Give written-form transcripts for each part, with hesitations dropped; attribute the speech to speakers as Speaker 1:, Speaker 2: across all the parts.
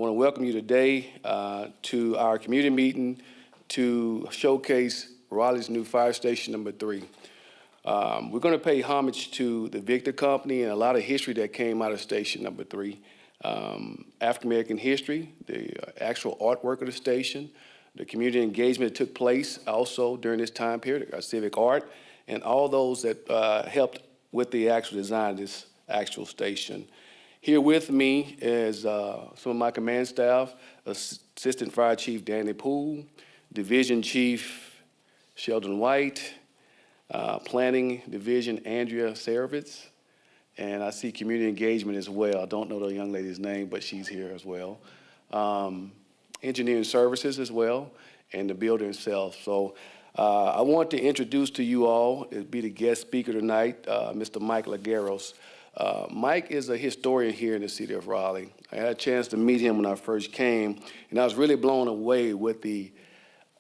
Speaker 1: want to welcome you today to our community meeting to showcase Raleigh's new fire station number 3. We're going to pay homage to the Victor Company and a lot of history that came out of station number 3. African-American history, the actual artwork of the station, the community engagement that took place also during this time period, our civic art, and all those that helped with the actual design of this actual station. Here with me is some of my command staff, Assistant Fire Chief Danny Poole, Division Chief Sheldon White, Planning Division Andrea Saravitz, and I see community engagement as well. I don't know the young lady's name, but she's here as well. Engineering services as well, and the building itself. So I want to introduce to you all, it'll be the guest speaker tonight, Mr. Mike Lagueros. Mike is a historian here in the city of Raleigh. I had a chance to meet him when I first came, and I was really blown away with the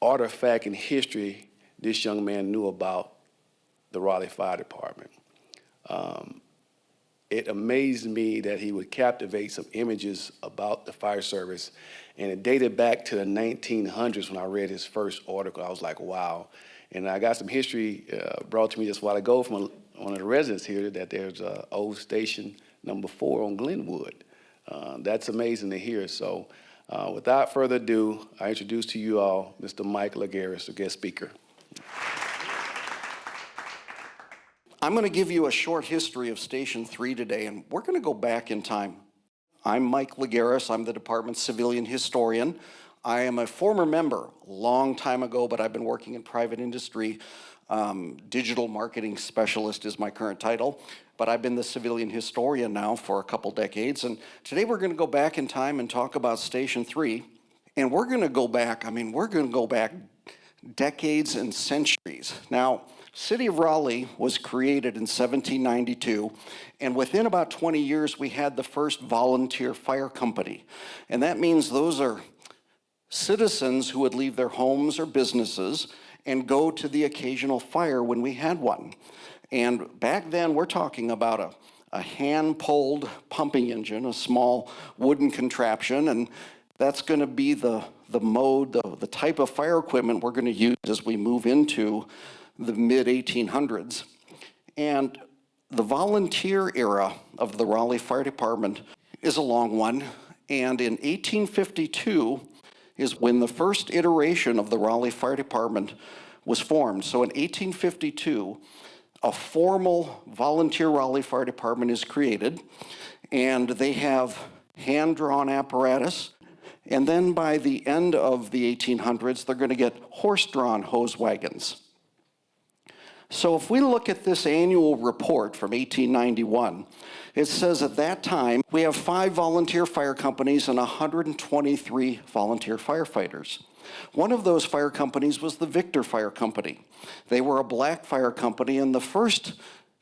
Speaker 1: artifact and history this young man knew about the Raleigh Fire Department. It amazed me that he would captivate some images about the fire service, and it dated back to the 1900s when I read his first article. I was like, wow. And I got some history brought to me just a while ago from one of the residents here that there's an old station number 4 on Glenwood. That's amazing to hear. So without further ado, I introduce to you all Mr. Mike Lagueros, the guest speaker.
Speaker 2: I'm going to give you a short history of Station 3 today, and we're going to go back in time. I'm Mike Lagueros. I'm the department's civilian historian. I am a former member, a long time ago, but I've been working in private industry. Digital marketing specialist is my current title, but I've been the civilian historian now for a couple decades. And today we're going to go back in time and talk about Station 3. And we're going to go back, we're going to go back decades and centuries. Now, City of Raleigh was created in 1792, and within about 20 years, we had the first volunteer fire company. And that means those are citizens who would leave their homes or businesses and go to the occasional fire when we had one. And back then, we're talking about a hand-pulled pumping engine, a small wooden contraption, and that's going to be the mode, the type of fire equipment we're going to use as we move into the mid-1800s. And the volunteer era of the Raleigh Fire Department is a long one. And in 1852 is when the first iteration of the Raleigh Fire Department was formed. So in 1852, a formal volunteer Raleigh Fire Department is created, and they have hand-drawn apparatus. And then by the end of the 1800s, they're going to get horse-drawn hose wagons. So if we look at this annual report from 1891, it says at that time, we have 5 volunteer fire companies and 123 volunteer firefighters. One of those fire companies was the Victor Fire Company. They were a black fire company and the first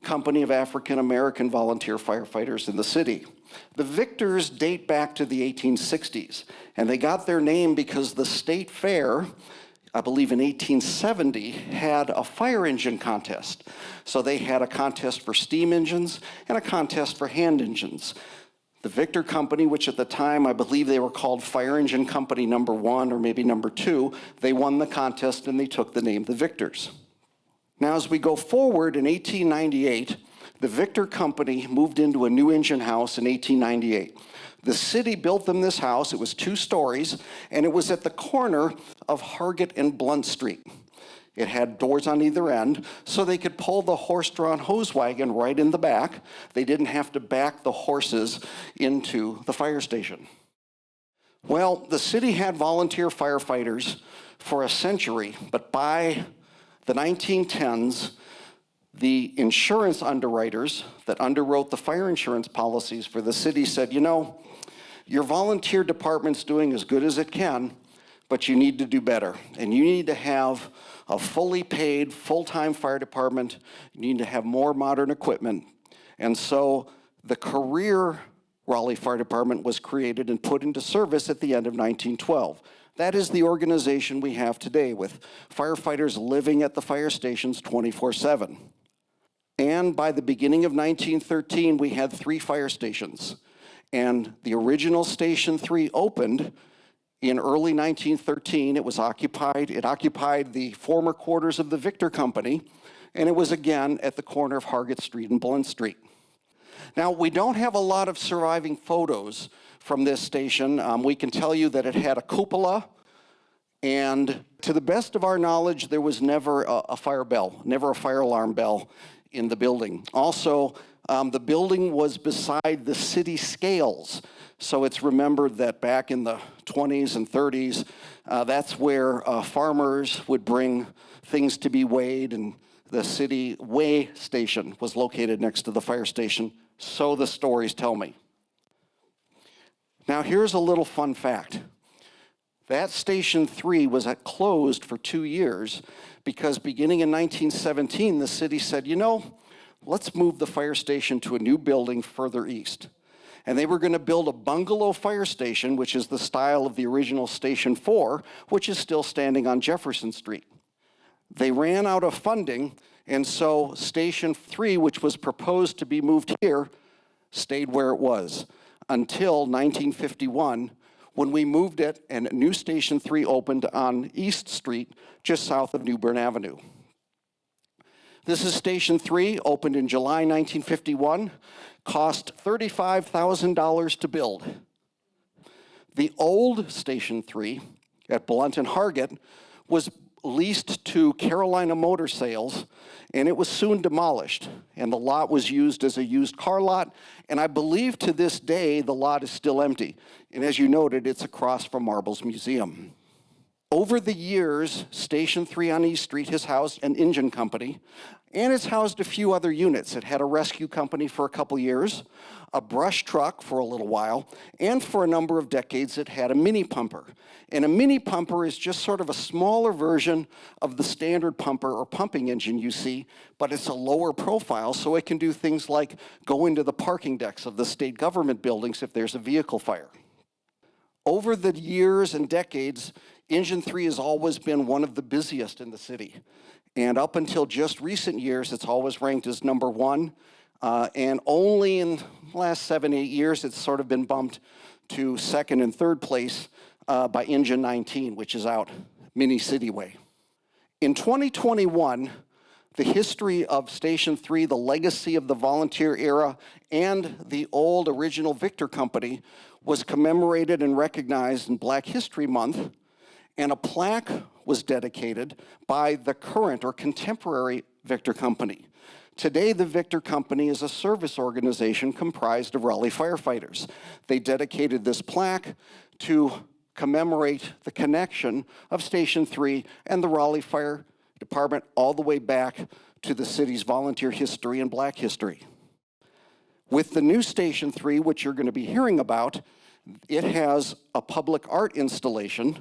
Speaker 2: company of African-American volunteer firefighters in the city. The Victors date back to the 1860s, and they got their name because the state fair, I believe in 1870, had a fire engine contest. So they had a contest for steam engines and a contest for hand engines. The Victor Company, which at the time I believe they were called Fire Engine Company number 1 or maybe number 2, they won the contest and they took the name the Victors. Now as we go forward in 1898, the Victor Company moved into a new engine house in 1898. The city built them this house. It was 2 stories, and it was at the corner of Hargett and Blunt Street. It had doors on either end, so they could pull the horse-drawn hose wagon right in the back. They didn't have to back the horses into the fire station. Well, the city had volunteer firefighters for a century, but by the 1910s, the insurance underwriters that underwrote the fire insurance policies for the city said, you know, your volunteer department's doing as good as it can, but you need to do better. And you need to have a fully paid, full-time fire department. You need to have more modern equipment. And so the career Raleigh Fire Department was created and put into service at the end of 1912. That is the organization we have today, with firefighters living at the fire stations 24/7. And by the beginning of 1913, we had 3 fire stations. And the original Station 3 opened in early 1913. It was occupied. It occupied the former quarters of the Victor Company, and it was again at the corner of Hargett Street and Blunt Street. Now, we don't have a lot of surviving photos from this station. We can tell you that it had a cupola, and to the best of our knowledge, there was never a fire bell, never a fire alarm bell in the building. Also, the building was beside the city scales, so it's remembered that back in the 20s and 30s, that's where farmers would bring things to be weighed, and the city weigh station was located next to the fire station, so the stories tell me. Now here's a little fun fact. That Station 3 was closed for 2 years because beginning in 1917, the city said, you know, let's move the fire station to a new building further east. And they were going to build a bungalow fire station, which is the style of the original Station 4, which is still standing on Jefferson Street. They ran out of funding, and so Station 3, which was proposed to be moved here, stayed where it was until 1951, when we moved it and new Station 3 opened on East Street, just south of New Bern Avenue. This is Station 3, opened in July 1951, cost $35,000 to build. The old Station 3 at Blunt and Hargett was leased to Carolina Motor Sales, and it was soon demolished, and the lot was used as a used car lot, and I believe to this day the lot is still empty. And as you noted, it's across from Marbles Museum. Over the years, Station 3 on East Street has housed an engine company, and it's housed a few other units. It had a rescue company for a couple years, a brush truck for a little while, and for a number of decades it had a mini pumper. And a mini pumper is just sort of a smaller version of the standard pumper or pumping engine you see, but it's a lower profile, so it can do things like go into the parking decks of the state government buildings if there's a vehicle fire. Over the years and decades, Engine 3 has always been one of the busiest in the city. And up until just recent years, it's always ranked as number 1. And only in the last 7, 8 years, it's sort of been bumped to second and third place by Engine 19, which is out Mini City Way. In 2021, the history of Station 3, the legacy of the volunteer era, and the old original Victor Company was commemorated and recognized in Black History Month, and a plaque was dedicated by the current or contemporary Victor Company. Today, the Victor Company is a service organization comprised of Raleigh firefighters. They dedicated this plaque to commemorate the connection of Station 3 and the Raleigh Fire Department all the way back to the city's volunteer history and Black history. With the new Station 3, which you're going to be hearing about, it has a public art installation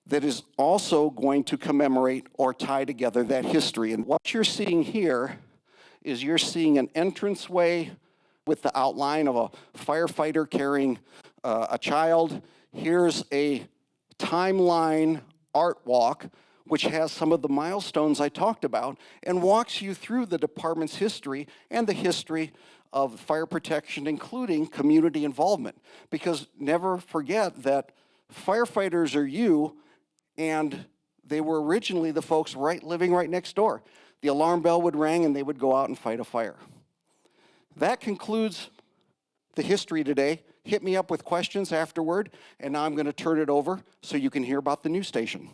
Speaker 2: that is also going to commemorate or tie together that history. And what you're seeing here is you're seeing an entranceway with the outline of a firefighter carrying a child. Here's a timeline art walk, which has some of the milestones I talked about and walks you through the department's history and the history of fire protection, including community involvement. Because never forget that firefighters are you, and they were originally the folks living right next door. The alarm bell would ring and they would go out and fight a fire. That concludes the history today. Hit me up with questions afterward, and now I'm going to turn it over so you can hear about the new station.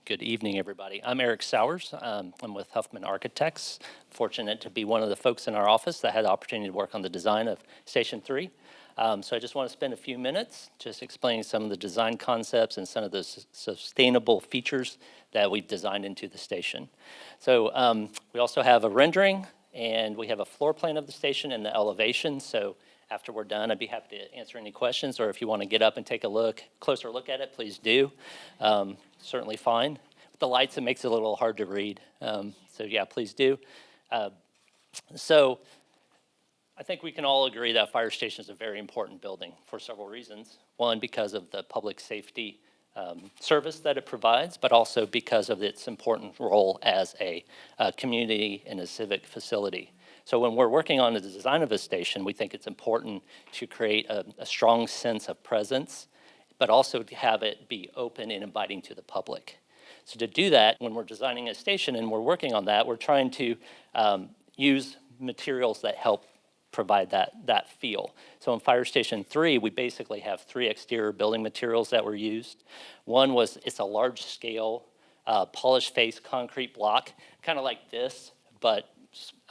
Speaker 3: Good evening, everybody. I'm Eric Sowers. I'm with Huffman Architects. Fortunate to be one of the folks in our office that had the opportunity to work on the design of Station 3. So I just want to spend a few minutes just explaining some of the design concepts and some of the sustainable features that we've designed into the station. So we also have a rendering, and we have a floor plan of the station and the elevation. So after we're done, I'd be happy to answer any questions, or if you want to get up and take a closer look at it, please do. Certainly fine. With the lights, it makes it a little hard to read. So yeah, please do. So I think we can all agree that fire station is a very important building for several reasons. One, because of the public safety service that it provides, but also because of its important role as a community and a civic facility. So when we're working on the design of a station, we think it's important to create a strong sense of presence, but also to have it be open and inviting to the public. So to do that, when we're designing a station and we're working on that, we're trying to use materials that help provide that feel. So in Fire Station 3, we basically have 3 exterior building materials that were used. One was, it's a large scale polished face concrete block, kind of like this, but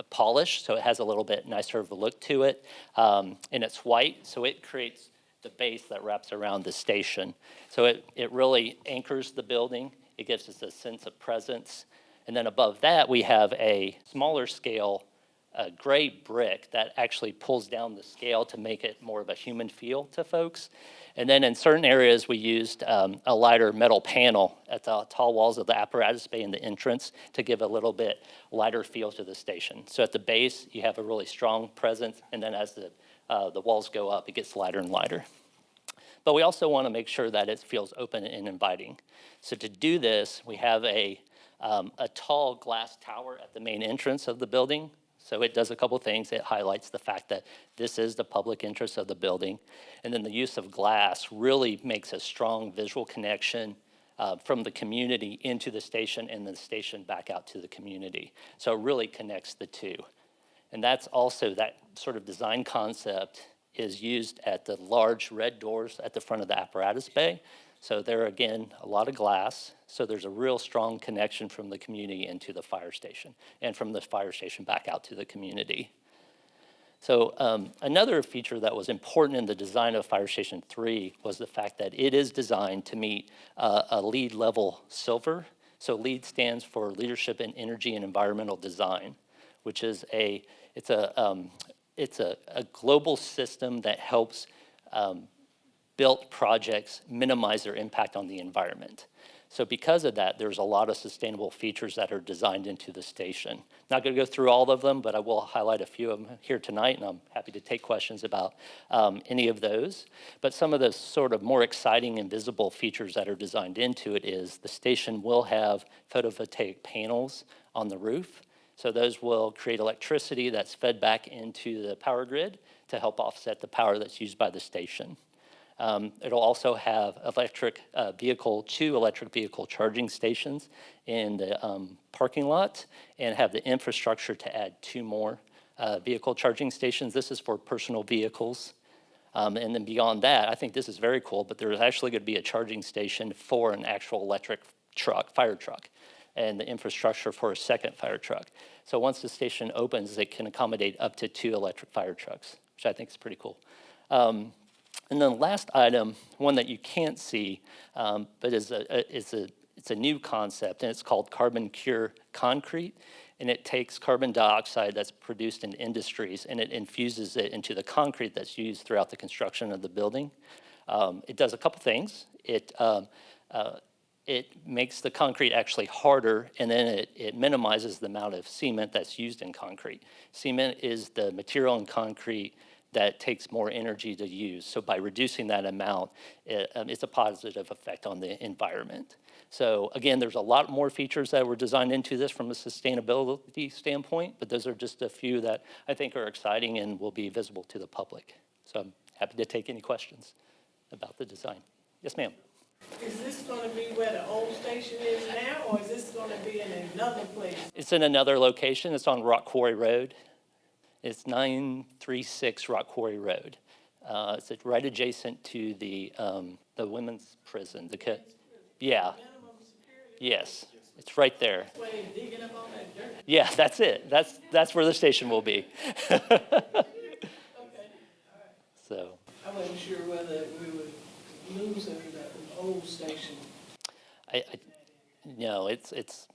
Speaker 3: polished, so it has a little bit nicer of a look to it. And it's white, so it creates the base that wraps around the station. So it really anchors the building. It gives us a sense of presence. And then above that, we have a smaller scale gray brick that actually pulls down the scale to make it more of a human feel to folks. And then in certain areas, we used a lighter metal panel at the tall walls of the apparatus bay and the entrance to give a little bit lighter feel to the station. So at the base, you have a really strong presence, and then as the walls go up, it gets lighter and lighter. But we also want to make sure that it feels open and inviting. So to do this, we have a tall glass tower at the main entrance of the building. So it does a couple things. It highlights the fact that this is the public interest of the building. And then the use of glass really makes a strong visual connection from the community into the station and the station back out to the community. So it really connects the two. And that's also, that sort of design concept is used at the large red doors at the front of the apparatus bay. So there, again, a lot of glass. So there's a real strong connection from the community into the fire station, and from the fire station back out to the community. So another feature that was important in the design of Fire Station 3 was the fact that it is designed to meet a LEED level silver. So LEED stands for Leadership in Energy and Environmental Design, which is it's a global system that helps built projects minimize their impact on the environment. So because of that, there's a lot of sustainable features that are designed into the station. Not going to go through all of them, but I will highlight a few of them here tonight, and I'm happy to take questions about any of those. But some of the sort of more exciting and visible features that are designed into it is the station will have photovoltaic panels on the roof. So those will create electricity that's fed back into the power grid to help offset the power that's used by the station. It'll also have two electric vehicle charging stations in the parking lot, and have the infrastructure to add 2 more vehicle charging stations. This is for personal vehicles. And then beyond that, I think this is very cool, but there's actually going to be a charging station for an actual electric truck, fire truck, and the infrastructure for a second fire truck. So once the station opens, it can accommodate up to 2 electric fire trucks, which I think is pretty cool. And then last item, one that you can't see, but it's a new concept, and it's called Carbon Cure Concrete. And it takes carbon dioxide that's produced in industries, and it infuses it into the concrete that's used throughout the construction of the building. It does a couple things. It makes the concrete actually harder, and then it minimizes the amount of cement that's used in concrete. Cement is the material in concrete that takes more energy to use. So by reducing that amount, it's a positive effect on the environment. So again, there's a lot more features that were designed into this from a sustainability standpoint, but those are just a few that I think are exciting and will be visible to the public. So I'm happy to take any questions about the design. Yes, ma'am.
Speaker 4: Is this going to be where the old station is now, or is this going to be in another place?
Speaker 3: It's in another location. It's on Rock Quarry Road. It's 936 Rock Quarry Road. It's right adjacent to the women's prison. Yeah. Yes, it's right there.
Speaker 4: That's why they're digging up all that dirt.
Speaker 3: Yeah, that's it. That's where the station will be.
Speaker 4: Okay, all right.
Speaker 3: So.
Speaker 4: I wasn't sure whether we were losing the old station.
Speaker 3: No,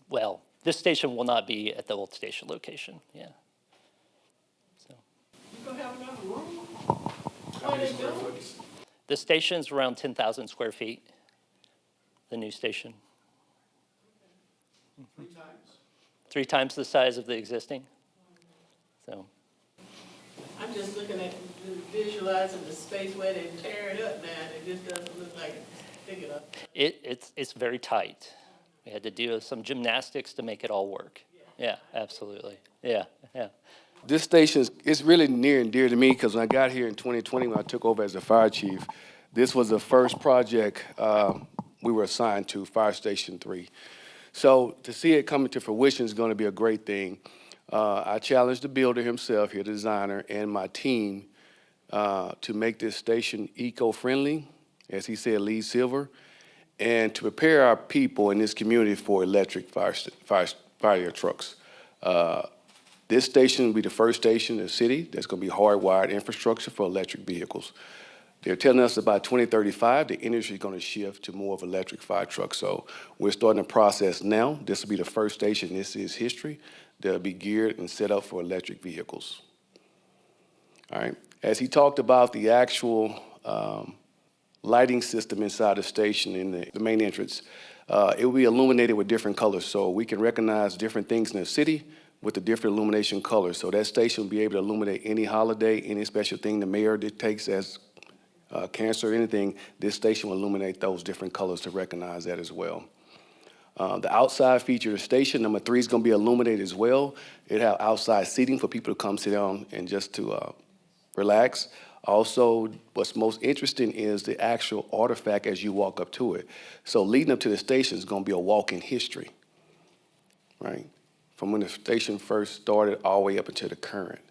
Speaker 3: well, this station will not be at the old station location. Yeah. So.
Speaker 4: You gonna have enough room? Where they going?
Speaker 3: The station's around 10,000 square feet. The new station.
Speaker 1: 3 times.
Speaker 3: 3 times the size of the existing. So.
Speaker 4: I'm just looking at, visualizing the space where they tear it up now, and it just doesn't look like it's big enough.
Speaker 3: It's very tight. We had to do some gymnastics to make it all work. Yeah, absolutely. Yeah.
Speaker 1: This station is really near and dear to me because when I got here in 2020, when I took over as the fire chief, this was the first project we were assigned to, Fire Station 3. So to see it coming to fruition is going to be a great thing. I challenged the builder himself here, the designer, and my team to make this station eco-friendly, as he said, LEED Silver, and to prepare our people in this community for electric fire trucks. This station will be the first station in the city that's going to be hardwired infrastructure for electric vehicles. They're telling us about 2035, the industry is going to shift to more of electric fire trucks. So we're starting the process now. This will be the first station, this is history, that'll be geared and set up for electric vehicles. All right. As he talked about the actual lighting system inside the station in the main entrance, it will be illuminated with different colors. So we can recognize different things in the city with the different illumination colors. So that station will be able to illuminate any holiday, any special thing the mayor dictates as cancer or anything. This station will illuminate those different colors to recognize that as well. The outside feature of the station, number 3, is going to be illuminated as well. It have outside seating for people to come sit down and just to relax. Also, what's most interesting is the actual artifact as you walk up to it. So leading up to the station is going to be a walk in history, right? From when the station first started all the way up until the current.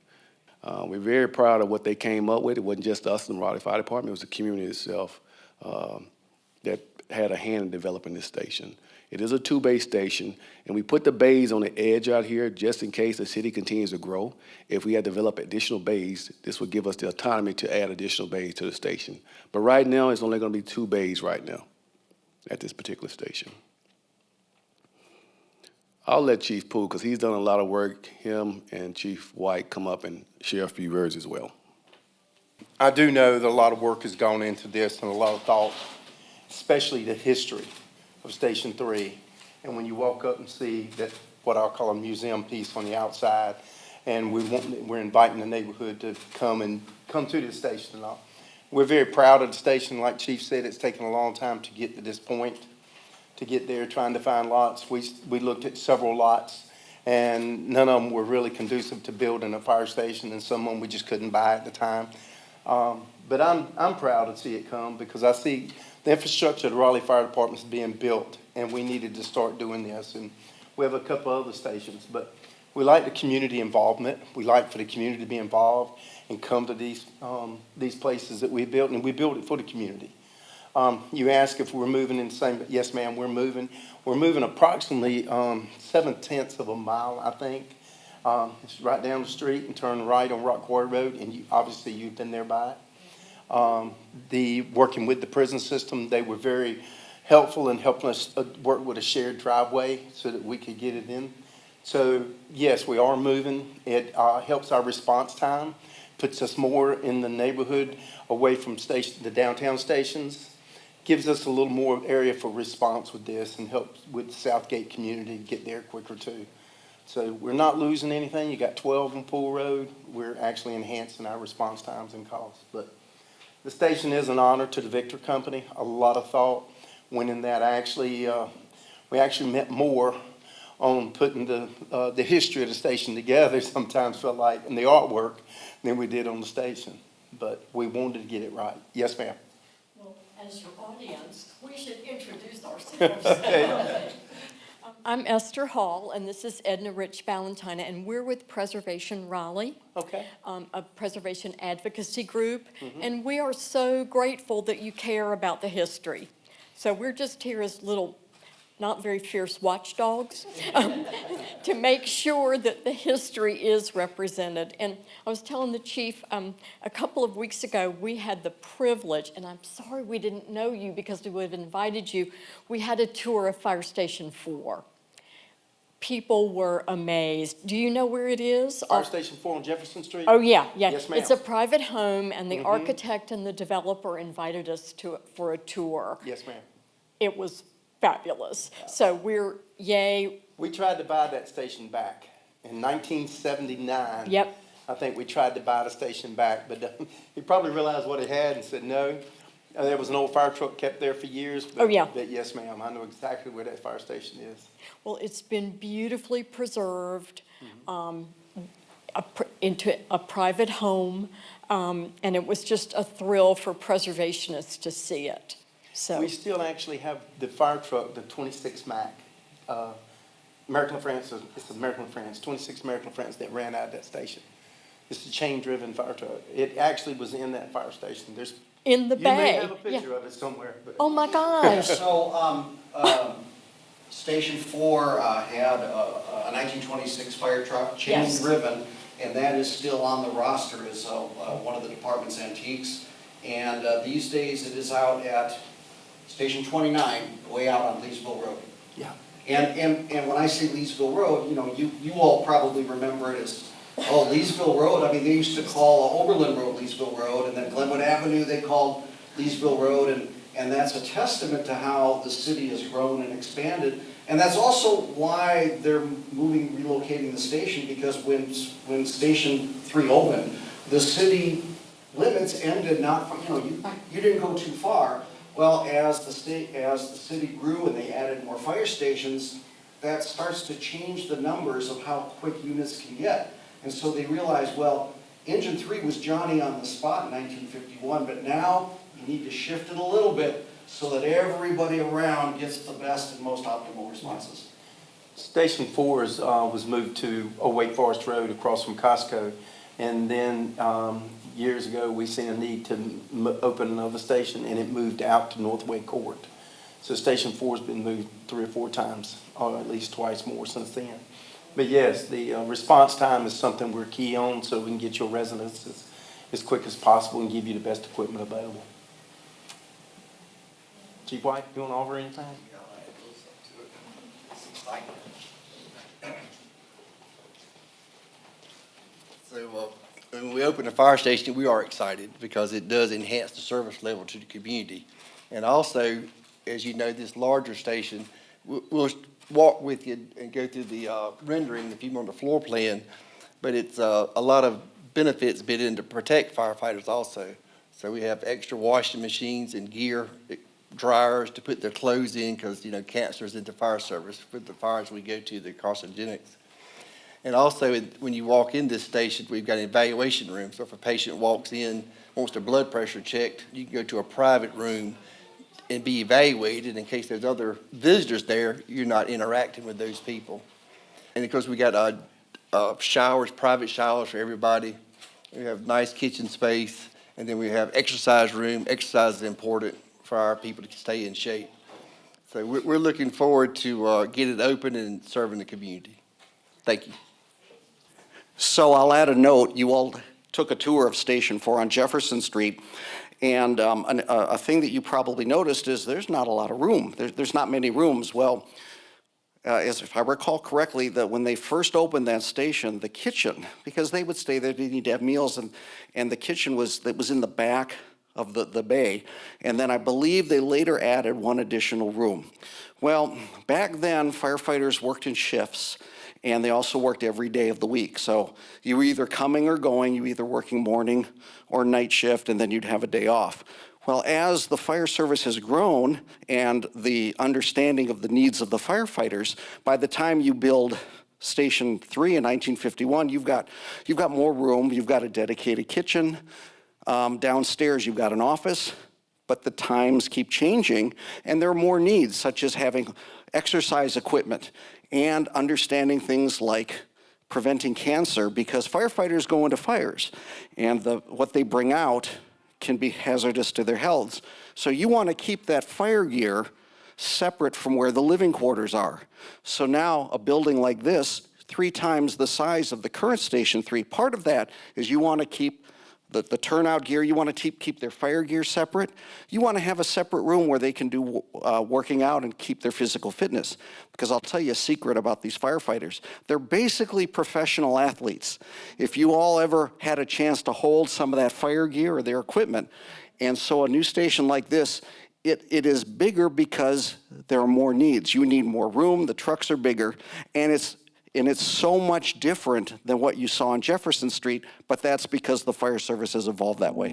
Speaker 1: We're very proud of what they came up with. It wasn't just us in the Raleigh Fire Department, it was the community itself that had a hand in developing this station. It is a 2-bay station, and we put the bays on the edge out here just in case the city continues to grow. If we had developed additional bays, this would give us the autonomy to add additional bays to the station. But right now, it's only going to be 2 bays right now at this particular station. I'll let Chief Poole, because he's done a lot of work, him and Chief White come up and share a few words as well.
Speaker 5: I do know that a lot of work has gone into this and a lot of thought, especially the history of Station 3. And when you walk up and see that, what I'll call a museum piece on the outside, and we're inviting the neighborhood to come to the station and all. We're very proud of the station. Like Chief said, it's taken a long time to get to this point, to get there, trying to find lots. We looked at several lots, and none of them were really conducive to building a fire station, and some of them we just couldn't buy at the time. But I'm proud to see it come, because I see the infrastructure of the Raleigh Fire Department is being built, and we needed to start doing this. And we have a couple other stations, but we like the community involvement. We like for the community to be involved and come to these places that we built, and we built it for the community. You ask if we're moving in the same, yes, ma'am, we're moving. We're moving approximately 7/10 of a mile, I think. It's right down the street and turn right on Rock Quarry Road, and obviously you've been there by it. Working with the prison system, they were very helpful in helping us work with a shared driveway so that we could get it in. So yes, we are moving. It helps our response time, puts us more in the neighborhood away from the downtown stations. Gives us a little more area for response with this, and helps with the Southgate community to get there quicker too. So we're not losing anything. You got 12 on Pool Road. We're actually enhancing our response times and costs. But the station is an honor to the Victor Company. A lot of thought went in that. We actually met more on putting the history of the station together, sometimes felt like, and the artwork, than we did on the station. But we wanted to get it right. Yes, ma'am.
Speaker 6: As your audience, we should introduce ourselves. I'm Esther Hall, and this is Edna Rich Valentina, and we're with Preservation Raleigh,
Speaker 5: Okay.
Speaker 6: A preservation advocacy group, and we are so grateful that you care about the history. So we're just here as little, not very fierce watchdogs to make sure that the history is represented. And I was telling the chief a couple of weeks ago, we had the privilege, and I'm sorry we didn't know you because we would have invited you. We had a tour of Fire Station 4. People were amazed. Do you know where it is?
Speaker 5: Fire Station 4 on Jefferson Street?
Speaker 6: Oh, yeah.
Speaker 5: Yes, ma'am.
Speaker 6: It's a private home, and the architect and the developer invited us for a tour.
Speaker 5: Yes, ma'am.
Speaker 6: It was fabulous. So we're, yay.
Speaker 5: We tried to buy that station back in 1979.
Speaker 6: Yep.
Speaker 5: I think we tried to buy the station back, but he probably realized what it had and said no. There was an old fire truck kept there for years. But,
Speaker 6: Oh, yeah.
Speaker 5: But yes, ma'am, I know exactly where that fire station is.
Speaker 6: Well, it's been beautifully preserved. into a private home, and it was just a thrill for preservationists to see it. So
Speaker 5: We still actually have the fire truck, the 26 Mac. American France, it's American France, 26 American France that ran out of that station. It's a chain-driven fire truck. It actually was in that fire station. There's,
Speaker 6: in the
Speaker 5: you may
Speaker 6: bay.
Speaker 5: have a
Speaker 6: Yeah.
Speaker 5: picture of it somewhere, but.
Speaker 6: Oh my gosh.
Speaker 2: So, Station 4 had a 1926 fire truck,
Speaker 6: Yes.
Speaker 2: chain-driven, and that is still on the roster as one of the department's antiques. And these days, it is out at Station 29, way out on Leesville Road.
Speaker 5: Yeah.
Speaker 2: And when I say Leesville Road, you know, you all probably remember it as, oh, Leesville Road. I mean, they used to call Oberlin Road Leesville Road, and then Glenwood Avenue they called Leesville Road, and that's a testament to how the city has grown and expanded. And that's also why they're relocating the station, because when Station 3 opened, the city limits ended not, you didn't go too far. Well, as the city grew and they added more fire stations, that starts to change the numbers of how quick units can get. And so they realized, well, Engine 3 was Johnny on the spot in 1951, but now you need to shift it a little bit so that everybody around gets the best and most optimal responses.
Speaker 5: Station 4 was moved to Wake Forest Road across from Costco. And then years ago, we seen a need to open another station, and it moved out to North Wake Court. So Station 4 has been moved 3 or 4 times, or at least twice more since then. But yes, the response time is something we're key on, so we can get your residents as quick as possible and give you the best equipment available. Chief White, you want to offer anything?
Speaker 7: So when we open the fire station, we are excited because it does enhance the service level to the community. And also, as you know, this larger station, we'll walk with you and go through the rendering if you want the floor plan, but it's a lot of benefits built in to protect firefighters also. So we have extra washing machines and gear, dryers to put their clothes in because, cancer is in the fire service. With the fires we go to, they're carcinogenics. And also, when you walk in this station, we've got an evaluation room. So if a patient walks in, wants their blood pressure checked, you can go to a private room and be evaluated in case there's other visitors there. You're not interacting with those people. And of course, we got showers, private showers for everybody. We have nice kitchen space. And then we have exercise room. Exercise is important for our people to stay in shape. So we're looking forward to get it open and serving the community. Thank you.
Speaker 2: So I'll add a note. You all took a tour of Station 4 on Jefferson Street, and a thing that you probably noticed is there's not a lot of room. There's not many rooms. Well, as if I recall correctly, that when they first opened that station, the kitchen, because they would stay there, they need to have meals, and the kitchen was in the back of the bay, and then I believe they later added one additional room. Well, back then, firefighters worked in shifts, and they also worked every day of the week. So you were either coming or going, you were either working morning or night shift, and then you'd have a day off. Well, as the fire service has grown and the understanding of the needs of the firefighters, by the time you build Station 3 in 1951, you've got more room, you've got a dedicated kitchen. Downstairs, you've got an office, but the times keep changing, and there are more needs, such as having exercise equipment and understanding things like preventing cancer, because firefighters go into fires, and what they bring out can be hazardous to their health. So you want to keep that fire gear separate from where the living quarters are. So now a building like this, 3 times the size of the current Station 3, part of that is you want to keep the turnout gear, you want to keep their fire gear separate. You want to have a separate room where they can do working out and keep their physical fitness. Because I'll tell you a secret about these firefighters. They're basically professional athletes. If you all ever had a chance to hold some of that fire gear or their equipment, and so a new station like this, it is bigger because there are more needs. You need more room, the trucks are bigger, and it's so much different than what you saw on Jefferson Street, but that's because the fire service has evolved that way.